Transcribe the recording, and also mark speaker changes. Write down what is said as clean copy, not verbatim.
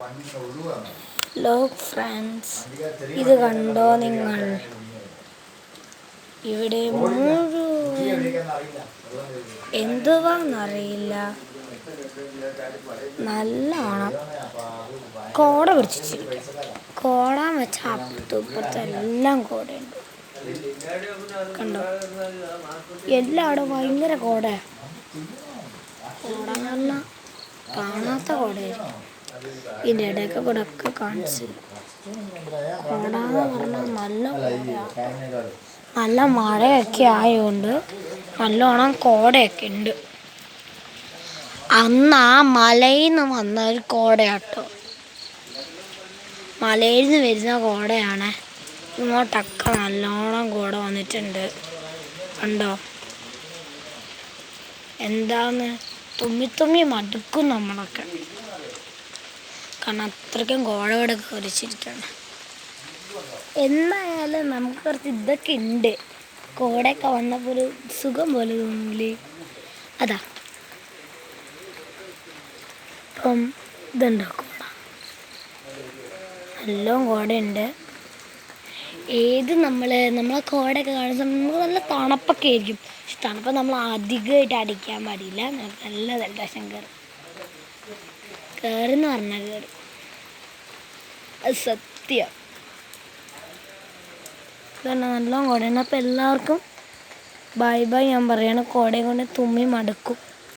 Speaker 1: Hello friends, ഇത് കണ്ടോ നിങ്ങൾ? ഇവിടെ എന്തുവാന്നറിയില്ല, നല്ലോണം കോട പിടിച്ചിരിക്കും. കോട വെച്ചാൽ അപ്പുറത്തെ എല്ലാം കോടയുണ്ട്. കണ്ടോ, എല്ലായിടും ഭയങ്കര കോടയാണ്. കോട എന്ന് പറഞ്ഞാൽ കാണാത്ത കോടയായിരിക്കും. ഇതിൻ്റെ ഇടയ്ക്ക് കൂടെ ഒക്കെ കാണിച്ച് കോടാന്ന് പറഞ്ഞാൽ നല്ല കോടയാണ്. നല്ല മഴയൊക്കെ ആയതുകൊണ്ട് നല്ലോണം കോടയൊക്കെ ഉണ്ട്. അന്ന് ആ മലയിൽ നിന്ന് വന്ന ഒരു കോടയാട്ടോ, മലയിൽ നിന്ന് വരുന്ന കോടയാണ്. ഇങ്ങോട്ടൊക്കെ നല്ലോണം കോട വന്നിട്ടുണ്ട്. കണ്ടോ, എന്താന്ന് തുമ്മി മടുക്കും നമ്മളൊക്കെ, കാരണം അത്രയ്ക്കും കോട ഇവിടെ കയറിച്ചിരിക്കുകയാണ്. എന്നായാലും നമുക്ക് കുറച്ച് ഇതൊക്കെ ഉണ്ട്. കോടയൊക്കെ വന്നപ്പോൾ ഒരു സുഖം പോലെ തോന്നില്ലേ? അതാ ഇപ്പം ഇതുണ്ടോ കോട, നല്ലോണം കോടയുണ്ട്. നമ്മളെ കോടയൊക്കെ കാണുന്ന നമുക്ക് നല്ല തണുപ്പൊക്കെ ആയിരിക്കും. പക്ഷെ തണുപ്പ് നമ്മൾ അധികമായിട്ട് അടിക്കാൻ പാടില്ല. നമുക്ക് നല്ല ജലദോഷം കയറുന്ന പറഞ്ഞാൽ കയറും, അത് സത്യം. കാരണം നല്ലോണം കോടയാണ്. അപ്പോൾ എല്ലാവർക്കും ബൈ ബൈ ഞാൻ പറയാണ്. കോടയെ കൊണ്ട് തുമ്മി മടുക്കും.